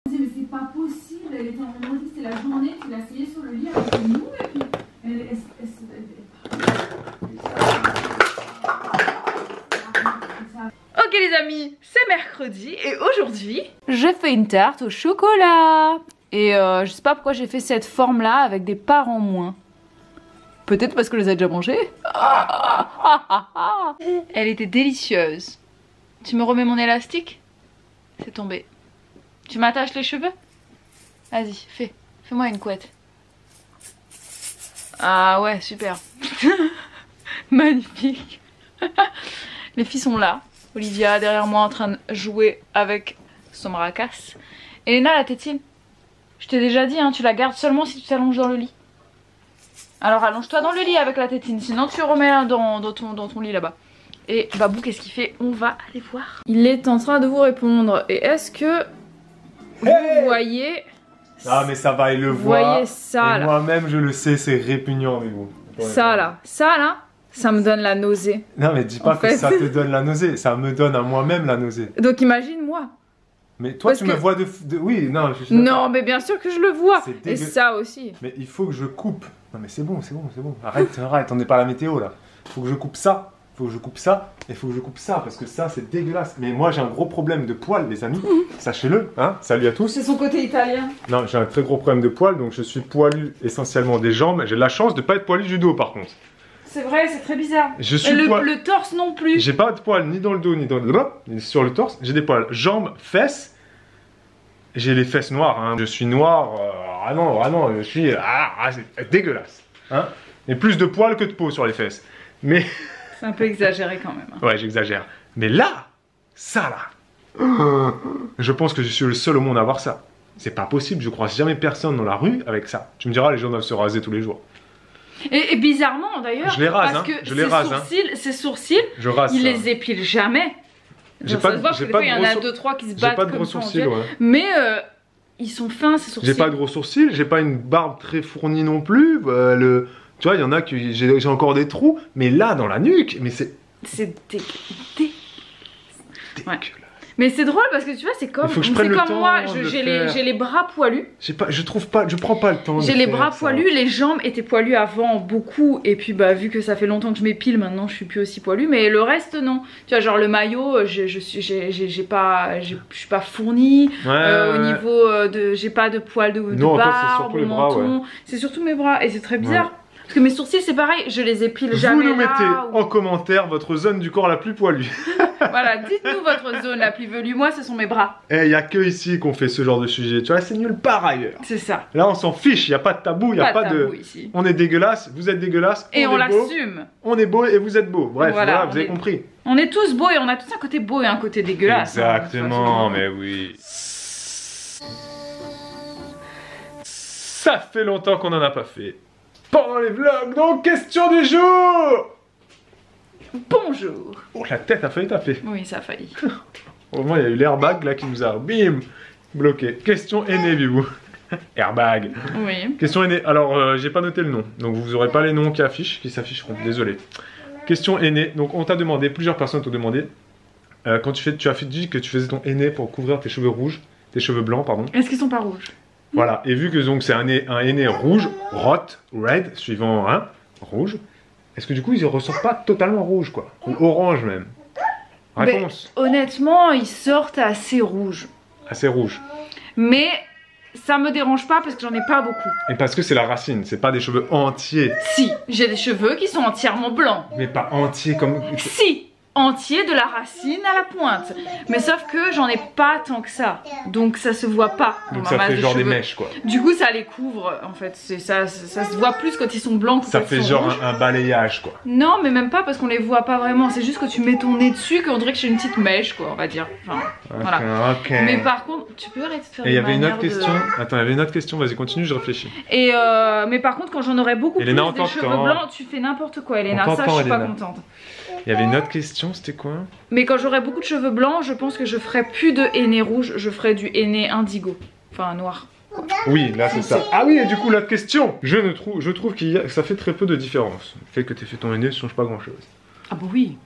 Mais c'est pas possible, elle était en vendredi, c'était la journée, tu l'as essayé sur le lit avec nous et puis Ok les amis, c'est mercredi et aujourd'hui, j'ai fait une tarte au chocolat. Et je sais pas pourquoi j'ai fait cette forme là avec des parts en moins. Peut-être parce que je les ai déjà mangées. Elle était délicieuse. Tu me remets mon élastique? C'est tombé. Tu m'attaches les cheveux? Vas-y, fais-moi une couette. Ah ouais, super. Magnifique. Les filles sont là. Olivia derrière moi en train de jouer avec son maracas. Et Léna, la tétine. Je t'ai déjà dit, hein, tu la gardes seulement si tu t'allonges dans le lit. Alors allonge-toi dans le lit avec la tétine, sinon tu remets dans ton lit là-bas. Et Babou, qu'est-ce qu'il fait? On va aller voir. Il est en train de vous répondre. Et est-ce que vous voyez... Ah mais ça va, il le voit. Voyez ça là. Moi-même je le sais, c'est répugnant mais bon. Ça là, ça me donne la nausée. Non mais dis pas que ça te donne la nausée, ça me donne à moi-même la nausée. Donc imagine moi. Mais toi tu me vois de... Oui, non, je suis non mais bien sûr que je le vois. Et ça aussi. Mais il faut que je coupe. Non mais c'est bon. Arrête, on n'est pas à la météo là. Faut que je coupe ça. Faut que je coupe ça et faut que je coupe ça parce que ça c'est dégueulasse. Mais moi j'ai un gros problème de poils les amis, sachez-le, hein. Salut à tous. C'est son côté italien. Non, j'ai un très gros problème de poils donc je suis poilu essentiellement des jambes. J'ai la chance de pas être poilu du dos par contre. C'est vrai, c'est très bizarre. Je suis et le torse non plus. J'ai pas de poils ni dans le dos ni dans le ni sur le torse. J'ai des poils jambes, fesses. J'ai les fesses noires, hein. Je suis noir. Vraiment, je suis c'est dégueulasse. Hein. Et plus de poils que de peau sur les fesses. Mais c'est un peu exagéré quand même. Ouais, j'exagère. Mais là, ça là, je pense que je suis le seul au monde à avoir ça. C'est pas possible, je croise jamais personne dans la rue avec ça. Tu me diras, les gens doivent se raser tous les jours. Et bizarrement d'ailleurs, je les rase, parce hein. que ses sourcils, je rase il ça. les épile jamais. J'ai pas de il y en a 2-3 qui se battent. J'ai pas de gros sourcils, ouais. Mais ils sont fins ces sourcils. J'ai pas de gros sourcils, j'ai pas une barbe très fournie non plus. Tu vois, il y en a qui j'ai encore des trous, mais là dans la nuque, mais c'est. C'est dégueulasse. Mais c'est drôle parce que tu vois, c'est comme moi, j'ai les bras poilus. Je prends pas le temps. J'ai les bras poilus, les jambes étaient poilues avant beaucoup. Et puis bah vu que ça fait longtemps que je m'épile, maintenant je suis plus aussi poilue. Mais le reste non. Tu vois, genre le maillot, je suis pas fournie. Au niveau de, j'ai pas de poils de barbe, de menton. C'est surtout mes bras et c'est très bizarre. Ouais. Parce que mes sourcils c'est pareil, je les épile jamais. Vous nous mettez en commentaire votre zone du corps la plus poilue. Voilà, dites-nous votre zone la plus velue. Moi, ce sont mes bras. Et il n'y a que ici qu'on fait ce genre de sujet. Tu vois, c'est nulle part ailleurs. C'est ça. Là, on s'en fiche. Il n'y a pas de tabou. Il n'y a pas de. Ici. On est dégueulasse. Vous êtes dégueulasse. Et on l'assume. On est beau et vous êtes beau. Bref, voilà, vous avez compris. On est tous beaux et on a tous un côté beau et un côté dégueulasse. Exactement, hein, mais oui. Ça fait longtemps qu'on n'en a pas fait. Pendant les vlogs, donc question du jour. Bonjour. Oh, la tête a failli taper. Oui, ça a failli. Au moins, il y a eu l'airbag là qui nous a bim bloqué. Question aînée, viez-vous. Airbag. Oui. Question aînée. Alors, j'ai pas noté le nom, donc vous aurez pas les noms qui s'afficheront. Désolé. Question aînée. Donc, on t'a demandé, plusieurs personnes t'ont demandé, quand tu as dit que tu faisais ton aîné pour couvrir tes cheveux rouges, tes cheveux blancs, pardon. Est-ce qu'ils sont pas rouges? Voilà. Et vu que donc c'est un aîné rouge, red, suivant rouge. Est-ce que du coup ils ne ressortent pas totalement rouge quoi? Ou orange même? Réponse. Mais, honnêtement, ils sortent assez rouges. Assez rouge. Mais ça me dérange pas parce que j'en ai pas beaucoup. Et parce que c'est la racine, c'est pas des cheveux entiers. Si, j'ai des cheveux qui sont entièrement blancs. Mais pas entiers comme... Si, entier de la racine à la pointe. Mais sauf que j'en ai pas tant que ça. Donc ça se voit pas. Donc ça fait genre des mèches quoi. Du coup ça les couvre en fait. Ça se voit plus quand ils sont blancs que ça quand ils sont fait genre rouges. un balayage quoi. Non mais même pas parce qu'on les voit pas vraiment. C'est juste que tu mets ton nez dessus qu'on dirait que j'ai une petite mèche quoi on va dire. Enfin, voilà. Okay. Mais par contre tu peux arrêter de faire. Et il y avait une autre question. Attends, il y avait une autre question. Vas-y continue, je réfléchis. Et mais par contre quand j'en aurais beaucoup Elena, plus des cheveux blancs tu fais n'importe quoi Elena. Ça je suis pas contente. Il y avait une autre question, c'était quoi? Mais quand j'aurai beaucoup de cheveux blancs, je pense que je ferai plus de henné rouge, je ferai du henné indigo. Enfin noir. Oui, là c'est ça. Ah oui, et du coup l'autre question. Je trouve que ça fait très peu de différence. Le fait que tu aies fait ton henné ne change pas grand chose. Ah bah oui.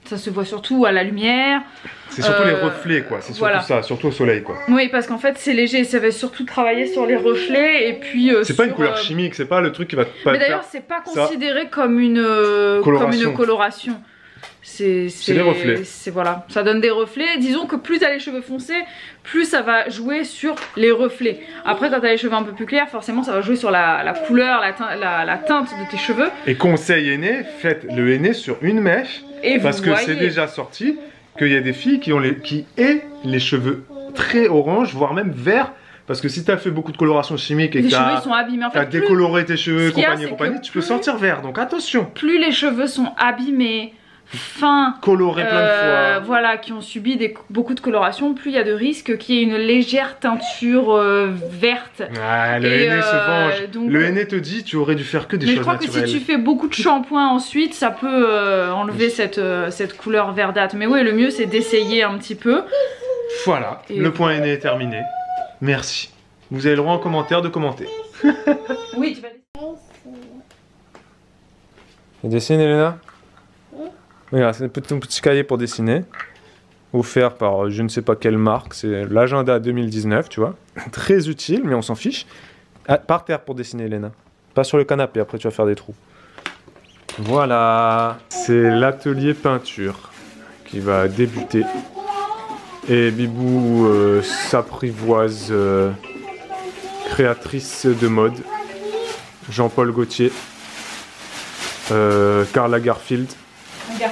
ça se voit surtout à la lumière. C'est surtout les reflets quoi, c'est surtout voilà. ça, surtout au soleil quoi. Oui, parce qu'en fait c'est léger, ça va surtout travailler sur les reflets et puis. C'est pas une couleur chimique, c'est pas le truc qui va pas. Mais d'ailleurs, c'est pas considéré comme une coloration. C'est des reflets. Voilà, ça donne des reflets. Disons que plus t'as les cheveux foncés, plus ça va jouer sur les reflets. Après, quand t'as les cheveux un peu plus clairs, forcément, ça va jouer sur la couleur, la teinte de tes cheveux. Et conseil henné, faites le henné sur une mèche, et parce que c'est déjà sorti qu'il y a des filles qui aient les cheveux très orange, voire même vert. Parce que si t'as fait beaucoup de coloration chimique et que t'as décoloré tes cheveux, compagnie, tu peux sortir vert. Donc attention. Plus les cheveux sont abîmés, fins, colorés plein de fois, voilà, qui ont subi beaucoup de coloration, plus il y a de risques qu'il y ait une légère teinture verte. Ah, le henné se venge. Donc, le henné te dit tu aurais dû faire que des choses naturelles. Mais je crois que si tu fais beaucoup de shampoing ensuite, ça peut enlever cette couleur verdâtre. Mais oui, le mieux c'est d'essayer un petit peu. Voilà, le point henné est terminé. Merci. Vous avez le droit en commentaire de commenter. Oui, tu vas dessiner, Elena. Regarde, c'est ton petit cahier pour dessiner. Offert par je ne sais pas quelle marque. C'est l'agenda 2019, tu vois. Très utile, mais on s'en fiche. Ah, par terre pour dessiner, Elena. Pas sur le canapé, après tu vas faire des trous. Voilà. C'est l'atelier peinture qui va débuter. Et Bibou s'apprivoise créatrice de mode. Jean-Paul Gaultier. Karl Lagerfeld. La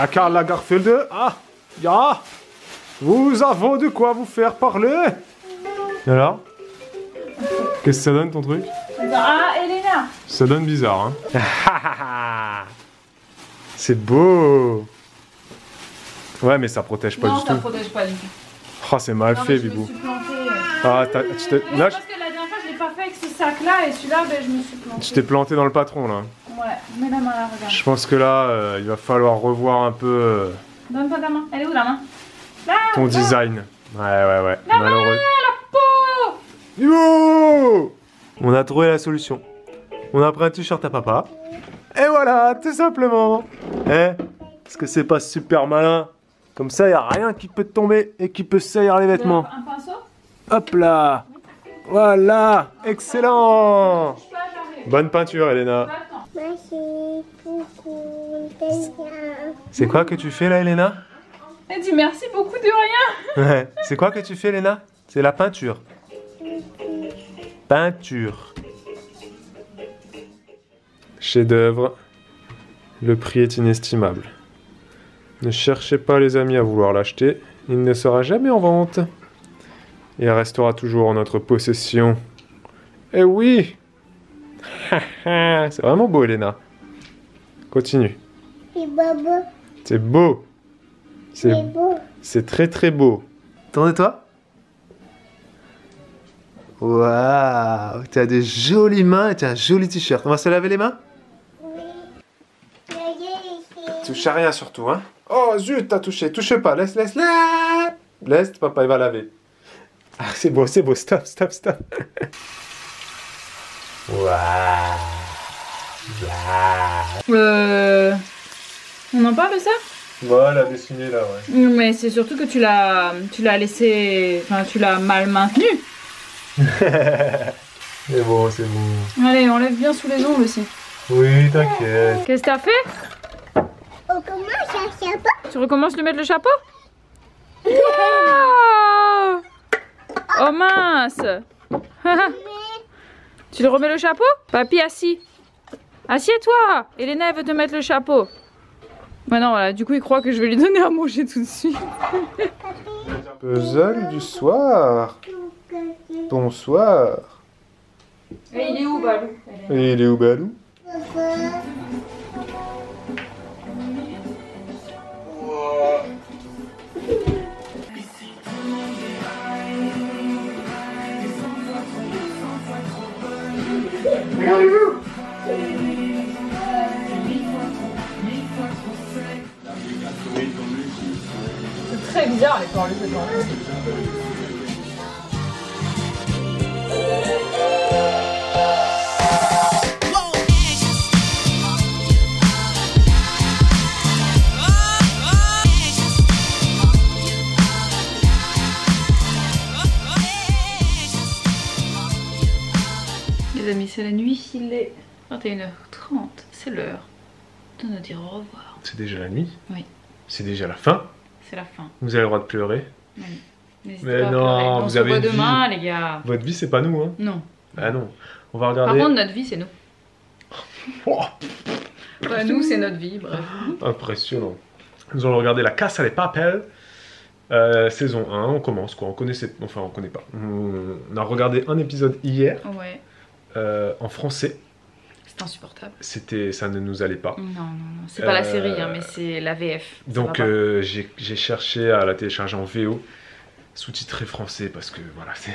Karl Lagerfeld. Ah, ya. Vous avez de quoi vous faire parler. Et alors, qu'est-ce que ça donne ton truc? Ah, Elena. Ça donne bizarre, hein. C'est beau. Ouais, mais ça protège pas du tout. Non, ça protège pas du tout. Oh, c'est mal fait, Bibou. Je me suis plantée. Ah, parce que la dernière fois, je l'ai pas fait avec ce sac-là, et celui-là, ben, je me suis plantée. Tu t'es planté dans le patron, là. Ouais, mets la main là, regarde. Je pense que là, il va falloir revoir un peu... Donne-toi ta main. Elle est où, la main? Là, ton design. Ouais. La main, la peau. Yo! On a trouvé la solution. On a pris un t-shirt à papa. Et voilà, tout simplement. Est-ce que c'est pas super malin? Comme ça, il n'y a rien qui peut tomber et qui peut saillir les vêtements. Un pinceau? Hop là. Voilà. Excellent. Bonne peinture, Elena. C'est quoi que tu fais là, Elena? Elle dit merci beaucoup de rien. Ouais. C'est quoi que tu fais, Elena? C'est la peinture. Peinture. Chef-d'œuvre. Le prix est inestimable. Ne cherchez pas les amis à vouloir l'acheter, il ne sera jamais en vente. Et restera toujours en notre possession. Eh oui. C'est vraiment beau, Elena. Continue. C'est beau. C'est beau. C'est très très beau. Tournez-toi. Waouh, tu as des jolies mains et tu as un joli t-shirt. On va se laver les mains? Touche à rien surtout, hein. Oh zut, t'as touché. Touche pas, laisse. Laisse, papa, il va laver. Ah, c'est beau, stop. Waouh. On en parle de ça? Voilà, dessiné là, ouais. Mais c'est surtout que tu l'as laissé... Enfin, tu l'as mal maintenu. C'est bon. Allez, on lève bien sous les ongles aussi. Oui, t'inquiète. Qu'est-ce que t'as fait? On commence un chapeau. Tu recommences de mettre le chapeau? Wow! Oh mince. Tu le remets le chapeau? Papy, assis. Assieds-toi. Elena, elle veut te mettre le chapeau. Mais non, voilà, du coup, il croit que je vais lui donner à manger tout de suite. Puzzle du soir. Bonsoir. Et il est où, Balou? Et il est où, Balou? C'est très bizarre les paroles de cette enfant. Les amis, c'est la nuit, il est 21h30, c'est l'heure de nous dire au revoir. C'est déjà la nuit? Oui. C'est déjà la fin? C'est la fin. Vous avez le droit de pleurer? Oui. N'hésitez Mais pas à non, pleurer. On vous se avez revoit une demain, vie. les gars. Votre vie, c'est pas nous, hein? Non. Ah non. On va Par regarder... contre, notre vie, c'est nous. Oh, Enfin, nous, c'est notre vie, bref. impressionnant. Nous allons regarder La Casa de Papel, saison 1. On commence, quoi. On connaissait... Enfin, on connaît pas. On a regardé un épisode hier, Ouais. en français. C'est insupportable. Ça ne nous allait pas. Non, non, non. C'est pas la série, hein, mais c'est la VF. Ça Donc va pas. j'ai cherché à la télécharger en VO, sous-titré français, parce que voilà, c'est...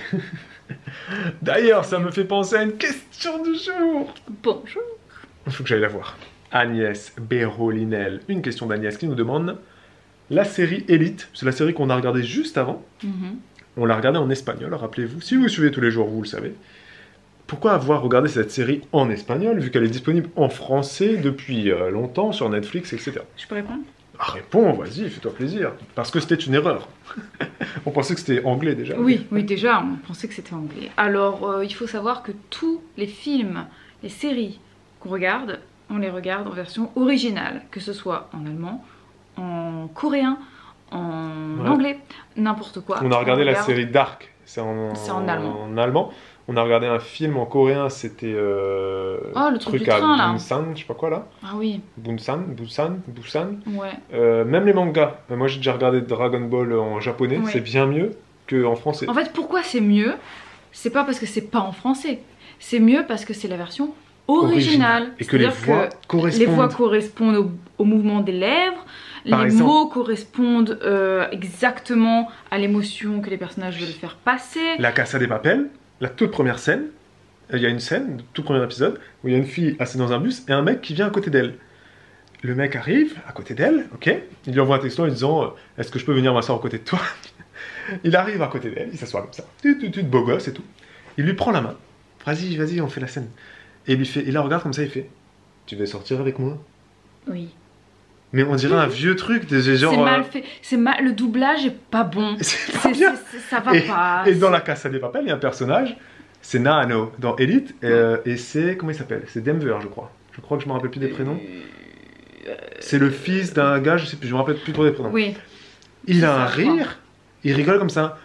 D'ailleurs, ça me fait penser à une question du jour. Bonjour. Il faut que j'aille la voir. Agnès Bérolinel. Une question d'Agnès qui nous demande... La série Elite, c'est la série qu'on a regardée juste avant. On l'a regardée en espagnol, rappelez-vous. Si vous suivez tous les jours, vous le savez. Pourquoi avoir regardé cette série en espagnol, vu qu'elle est disponible en français depuis longtemps sur Netflix, etc. Je peux répondre? Ah, réponds, vas-y, fais-toi plaisir. Parce que c'était une erreur. On pensait que c'était anglais déjà. Oui, oui, déjà, on pensait que c'était anglais. Alors, il faut savoir que tous les films, les séries qu'on regarde, on les regarde en version originale, que ce soit en allemand, en coréen, en anglais, n'importe quoi. On a regardé la regarde- série Dark, c'est en allemand. en allemand. On a regardé un film en coréen, c'était le truc du à train, là. Bunsan, je sais pas quoi là. Ah oui, Busan. ouais. Même les mangas. Moi j'ai déjà regardé Dragon Ball en japonais, Ouais. c'est bien mieux qu'en français. En fait, pourquoi c'est mieux? C'est pas parce que c'est pas en français. C'est mieux parce que c'est la version originale. Et que les C'est-à-dire voix correspondent. les voix correspondent au mouvement des lèvres, Par les exemple. mots correspondent exactement à l'émotion que les personnages veulent faire passer. La Casa de Papel, la toute première scène, il y a une scène, le tout premier épisode, où il y a une fille assise dans un bus et un mec qui vient à côté d'elle. Le mec arrive à côté d'elle, ok, il lui envoie un texto en lui disant est-ce que je peux venir m'asseoir à côté de toi? Il arrive à côté d'elle, il s'assoit comme ça, beau gosse et tout. Il lui prend la main, vas-y, on fait la scène. Et il la regarde comme ça, il fait tu veux sortir avec moi? Oui. Mais on dirait un vieux truc, genre... C'est mal fait. Le doublage est pas bon. C'est pas bien. Ça va pas. Et dans la Casa de Papel, il y a un personnage, c'est Nano, dans Elite, et c'est... Comment il s'appelle? C'est Denver, je crois. Je crois que je me rappelle plus des prénoms. C'est le fils d'un gars, je sais plus, je me rappelle plus trop des prénoms. Oui. Il a un ça, je crois. rire, il rigole comme ça.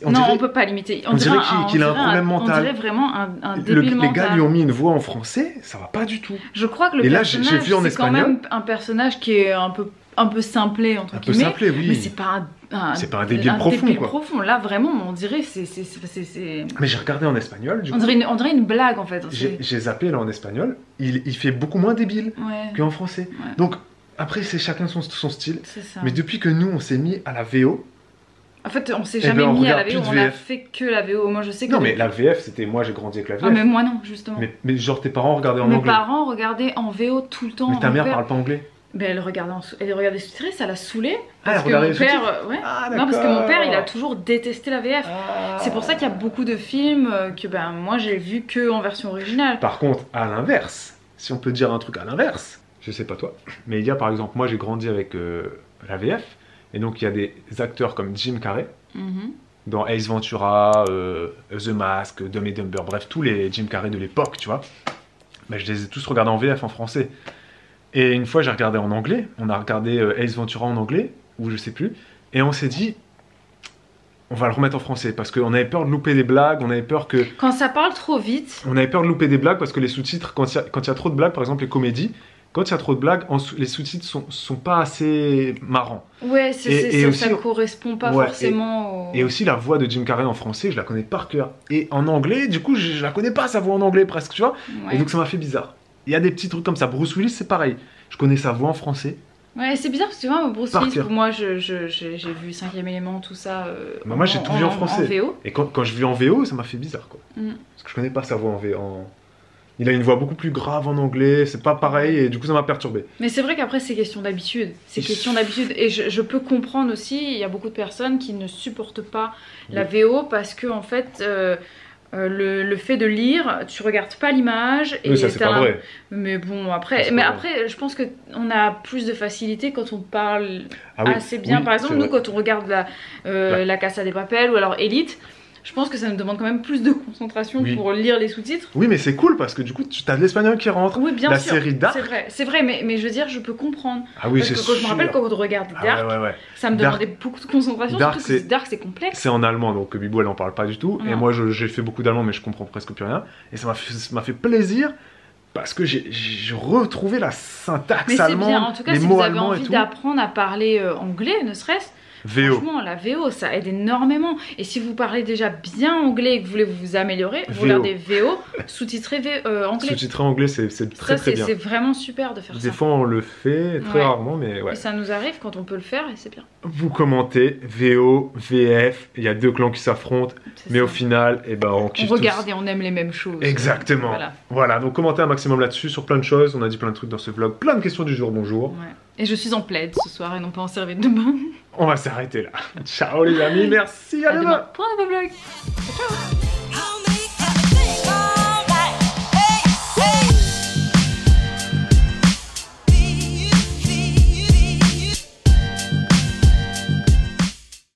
Non, on peut pas l'imiter. on dirait qu'il a un problème mental. On dirait vraiment un débile Les mental. gars lui ont mis une voix en français, ça va pas du tout. Je crois que le Et là, personnage, j'ai vu en c'est quand espagnol. même un personnage qui est un peu simplé, entre Un peu guillemets. simplé, oui. Mais c'est pas C'est pas un débile profond, débile quoi. profond. Là, vraiment, on dirait Mais j'ai regardé en espagnol, du coup, on dirait une blague, en fait. j'ai zappé là en espagnol, il fait beaucoup moins débile Ouais, qu'en français. Ouais. Donc, après, c'est chacun son style. c'est ça. Mais depuis que nous, on s'est mis à la VO... En fait, on s'est Eh jamais ben, on mis à la regarde VO, plus on de a VF. fait que la VO. Moi, je sais que... Non, mais la VF, c'était... Moi, j'ai grandi avec la VF. Ah, mais moi non, justement. Mais genre, tes parents regardaient en Mes anglais. parents regardaient en VO tout le temps. Mais ta Mon mère père- parle pas anglais. Ben, elle regardait sous-titré, ça l'a saoulée. Ah, Parce elle que regardait mon les père, sous-titres. ouais. Ah, Non, parce que mon père, il a d'accord. toujours détesté la VF. Ah. C'est pour ça qu'il y a beaucoup de films que ben moi j'ai vu que en version originale. Par contre, à l'inverse, si on peut dire un truc à l'inverse, je sais pas toi, mais il y a par exemple, moi j'ai grandi avec la VF, et donc il y a des acteurs comme Jim Carrey, Mhm. dans Ace Ventura, The Mask, Dumb and Dumber, bref, tous les Jim Carrey de l'époque, tu vois. Ben, je les ai tous regardés en VF en français. Et une fois, j'ai regardé en anglais, on a regardé Ace Ventura en anglais, ou je sais plus, et on s'est dit, on va le remettre en français, parce qu'on avait peur de louper des blagues, on avait peur que... Quand ça parle trop vite, On avait peur de louper des blagues, parce que les sous-titres, quand il y a trop de blagues, par exemple les comédies, quand il y a trop de blagues, les sous-titres sont pas assez marrants. ouais, Et aussi- ça correspond pas Ouais, forcément au... Et aussi la voix de Jim Carrey en français, je la connais par cœur. Et en anglais, du coup, je la connais pas sa voix en anglais presque, tu vois. Ouais. Et donc ça m'a fait bizarre. Il y a des petits trucs comme ça. Bruce Willis, c'est pareil. Je connais sa voix en français. Ouais, c'est bizarre parce que tu vois, Bruce Par Willis, cœur. pour moi, j'ai vu 5ème élément, tout ça. Bah, moi, j'ai tout vu en français. En VO. Et quand je vis en VO, ça m'a fait bizarre, quoi. Mm. Parce que je connais pas sa voix en VO. Il a une voix beaucoup plus grave en anglais, c'est pas pareil, et du coup ça m'a perturbé. Mais c'est vrai qu'après, c'est question d'habitude. C'est question d'habitude. Et je peux comprendre aussi, il y a beaucoup de personnes qui ne supportent pas la VO parce que, en fait, le fait de lire, tu regardes pas l'image. Oui, ça c'est pas vrai. Mais bon, Ça, après, c'est mais pas après, je pense qu'on a plus de facilité quand on parle Ah oui, assez bien. oui, Par exemple, c'est nous, vrai. quand on regarde la Casa de Papel ou alors Elite, je pense que ça nous demande quand même plus de concentration Oui. pour lire les sous-titres. Oui, mais c'est cool parce que du coup, tu as de l'espagnol qui rentre. Oui, bien La sûr. série Dark. C'est vrai, mais je veux dire, je peux comprendre. Ah oui, Parce c'est que quand je me rappelle sûr. quand on regarde Ah Dark, ouais. ça me Dark- demandait beaucoup de concentration, Dark, surtout que Dark c'est complexe. C'est en allemand, donc Bibou elle en parle pas du tout. Et Non. moi j'ai fait beaucoup d'allemand, mais je comprends presque plus rien. Et ça m'a fait plaisir parce que j'ai retrouvé la syntaxe Mais c'est allemande, bien, en tout cas, les si mots vous avez allemands et envie tout. d'apprendre à parler anglais, ne serait-ce, VO. franchement, la VO, ça aide énormément. Et si vous parlez déjà bien anglais et que vous voulez vous améliorer, vous VO. regardez VO, sous-titré anglais. Sous-titré anglais, c'est très Ça, très bien. c'est vraiment super de faire Des ça. fois on le fait, très Ouais. rarement, mais ouais. Et ça nous arrive quand on peut le faire et c'est bien. Vous commentez VO, VF, il y a deux clans qui s'affrontent, C'est mais ça. au final, eh ben, on On kiffe regarde tous. et on aime les mêmes choses. Exactement. Voilà. Voilà, donc commentez un maximum là-dessus sur plein de choses. On a dit plein de trucs dans ce vlog, plein de questions du jour, bonjour. Ouais. Et je suis en plaid ce soir et non pas en serviette de bain. On va s'arrêter là. Ciao les amis, merci, à À demain. demain pour un nouveau vlog. Ciao, ciao.